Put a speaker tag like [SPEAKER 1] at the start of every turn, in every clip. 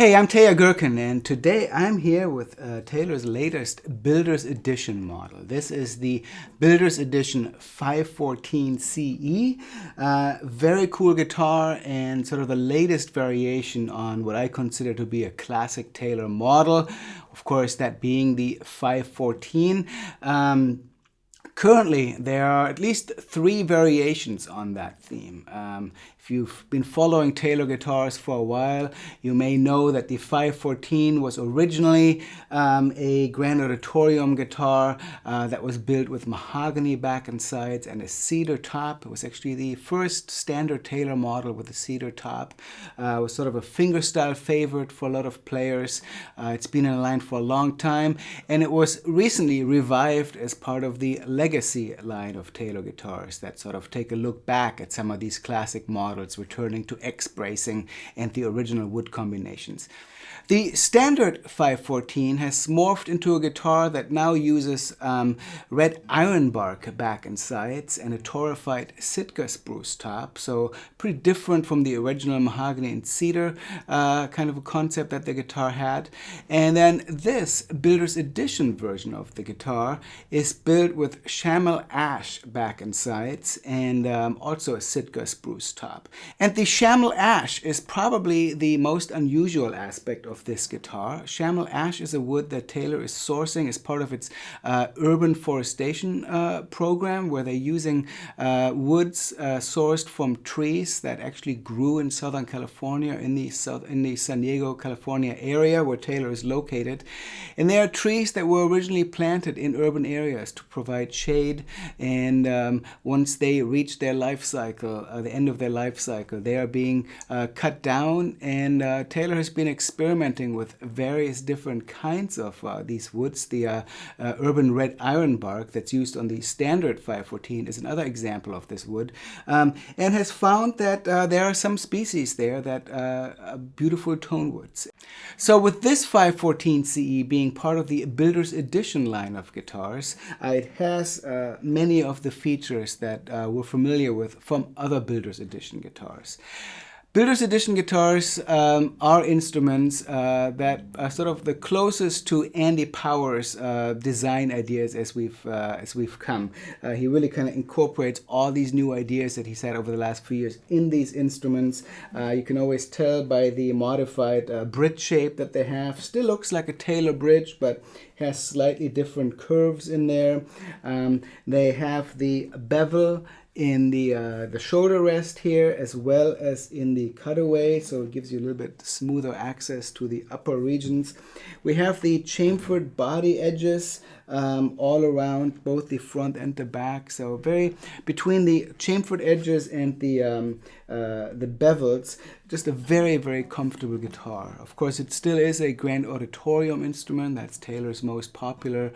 [SPEAKER 1] Hey, I'm Teja Gerken, and today I'm here with Taylor's latest Builder's Edition model. This is the Builder's Edition 514 CE. Very cool guitar and sort of the latest variation on what I consider to be a classic Taylor model. Of course, that being the 514. Currently, there are at least 3 variations on that theme. If you've been following Taylor guitars for a while, you may know that the 514 was originally a Grand Auditorium guitar that was built with mahogany back and sides and a cedar top. It was actually the first standard Taylor model with a cedar top. It was sort of a fingerstyle favorite for a lot of players. It's been in line for a long time, and it was recently revived as part of the legacy line of Taylor guitars that sort of take a look back at some of these classic models, returning to X bracing and the original wood combinations. The standard 514 has morphed into a guitar that now uses red ironbark back and sides and a torrefied Sitka spruce top, so pretty different from the original mahogany and cedar kind of a concept that the guitar had. And then this Builder's Edition version of the guitar is built with shamel ash back and sides and also a Sitka spruce top. And the shamel ash is probably the most unusual aspect of this guitar. Shamel ash is a wood that Taylor is sourcing as part of its urban forestation program, where they're using woods sourced from trees that actually grew in Southern California, in the San Diego, California area where Taylor is located. And they are trees that were originally planted in urban areas to provide shade, and once they reach their life cycle, the end of their life cycle, they are being cut down, and Taylor has been experimenting with various different kinds of these woods. The urban red ironbark that's used on the standard 514 is another example of this wood, and has found that there are some species there that are beautiful tone woods. So with this 514 CE being part of the Builder's Edition line of guitars, it has many of the features that we're familiar with from other Builder's Edition guitars. Builder's Edition guitars are instruments that are sort of the closest to Andy Power's design ideas as we've come. He really kind of incorporates all these new ideas that he's had over the last few years in these instruments. You can always tell by the modified bridge shape that they have. Still looks like a Taylor bridge, but has slightly different curves in there. They have the bevel in the shoulder rest here, as well as in the cutaway, so it gives you a little bit smoother access to the upper regions. We have the chamfered body edges all around both the front and the back, so very between the chamfered edges and the bevels, just a very, very comfortable guitar. Of course, it still is a Grand Auditorium instrument. That's Taylor's most popular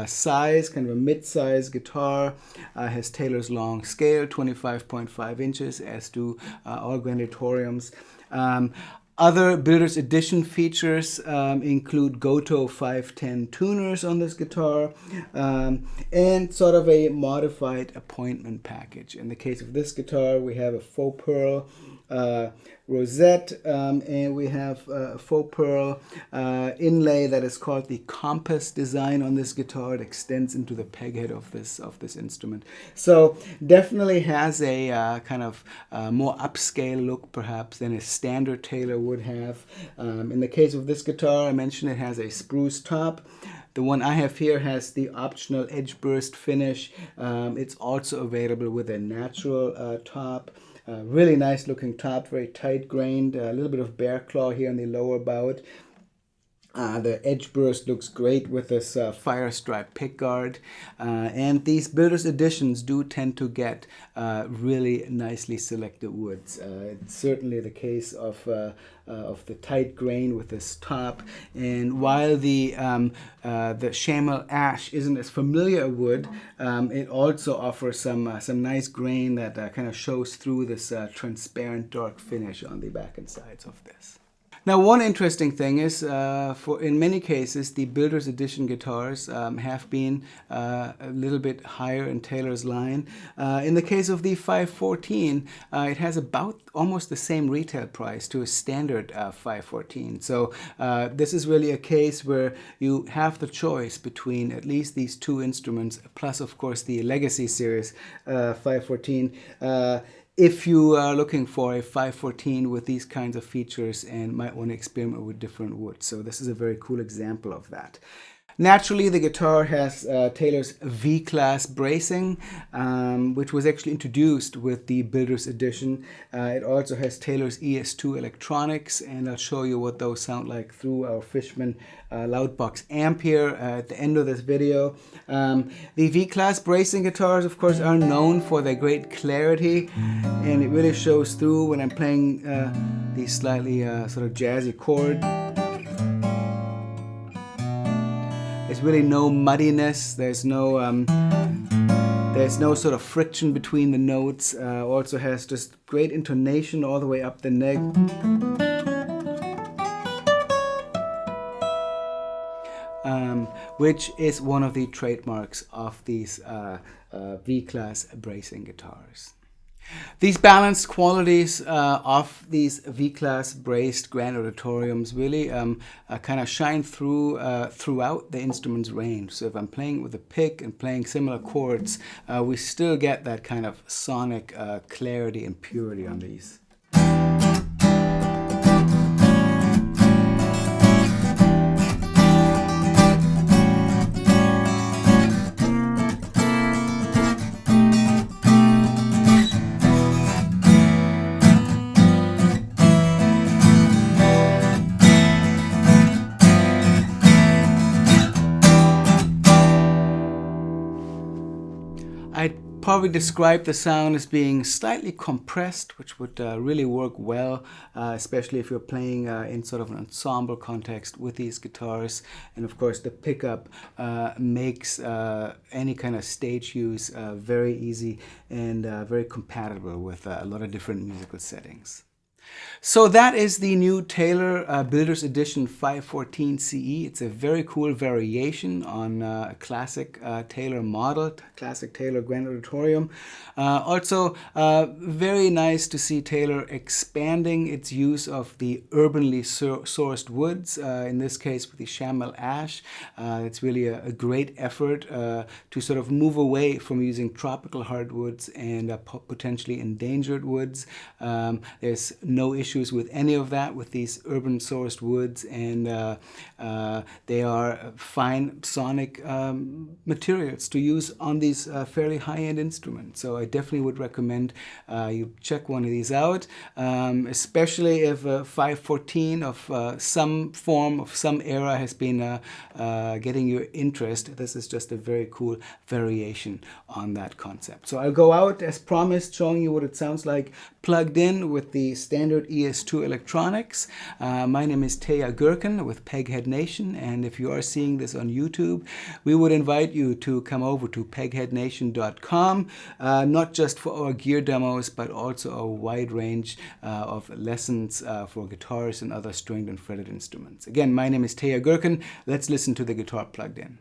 [SPEAKER 1] size, kind of a mid-size guitar. Has Taylor's long scale, 25.5 inches, as do all Grand Auditoriums. Other Builder's Edition features include Goto 510 tuners on this guitar, and sort of a modified appointment package. In the case of this guitar, we have a faux pearl rosette, and we have a faux pearl inlay that is called the compass design on this guitar. It extends into the peghead of this instrument. So definitely has a kind of more upscale look perhaps than a standard Taylor would have. In the case of this guitar, I mentioned it has a spruce top. The one I have here has the optional edge burst finish. It's also available with a natural top. Really nice looking top, very tight grained, a little bit of bear claw here in the lower bout. The edge burst looks great with this fire stripe pickguard, and these Builder's Editions do tend to get really nicely selected woods. It's certainly the case of the tight grain with this top, and while the shamel ash isn't as familiar a wood, it also offers some nice grain that kind of shows through this transparent dark finish on the back and sides of this. Now, one interesting thing is, in many cases, the Builder's Edition guitars have been a little bit higher in Taylor's line. In the case of the 514, it has about almost the same retail price to a standard 514. So this is really a case where you have the choice between at least these two instruments, plus, of course, the Legacy Series 514. If you are looking for a 514 with these kinds of features and might want to experiment with different woods. So this is a very cool example of that. Naturally, the guitar has Taylor's V-Class bracing, which was actually introduced with the Builder's Edition. It also has Taylor's ES2 electronics, and I'll show you what those sound like through our Fishman Loudbox amp here at the end of this video. The V-Class bracing guitars, of course, are known for their great clarity, and it really shows through when I'm playing these slightly sort of jazzy chords. There's really no muddiness. There's no sort of friction between the notes. Also has just great intonation all the way up the neck. Which is one of the trademarks of these V-Class bracing guitars. These balanced qualities of these V-Class braced grand auditoriums really kind of shine through throughout the instrument's range. So if I'm playing with a pick and playing similar chords, we still get that kind of sonic clarity and purity on these. I'd probably describe the sound as being slightly compressed, which would really work well, especially if you're playing in sort of an ensemble context with these guitars. And of course, the pickup makes any kind of stage use very easy and very compatible with a lot of different musical settings. So that is the new Taylor Builder's Edition 514 CE. It's a very cool variation on a classic Taylor model, classic Taylor Grand Auditorium. Also, very nice to see Taylor expanding its use of the urbanly sourced woods, in this case with the shamel ash. It's really a great effort to sort of move away from using tropical hardwoods and potentially endangered woods. There's no issues with any of that with these urban sourced woods, and they are fine sonic materials to use on these fairly high-end instruments. So I definitely would recommend you check one of these out, especially if 514 of some form, of some era has been getting your interest. This is just a very cool variation on that concept. So I'll go out as promised, showing you what it sounds like plugged in with the standard ES2 electronics. My name is Teja Gerken with Peghead Nation, and if you are seeing this on YouTube, we would invite you to come over to pegheadnation.com, not just for our gear demos, but also a wide range of lessons for guitars and other stringed and fretted instruments. Again, my name is Teja Gerken. Let's listen to the guitar plugged in.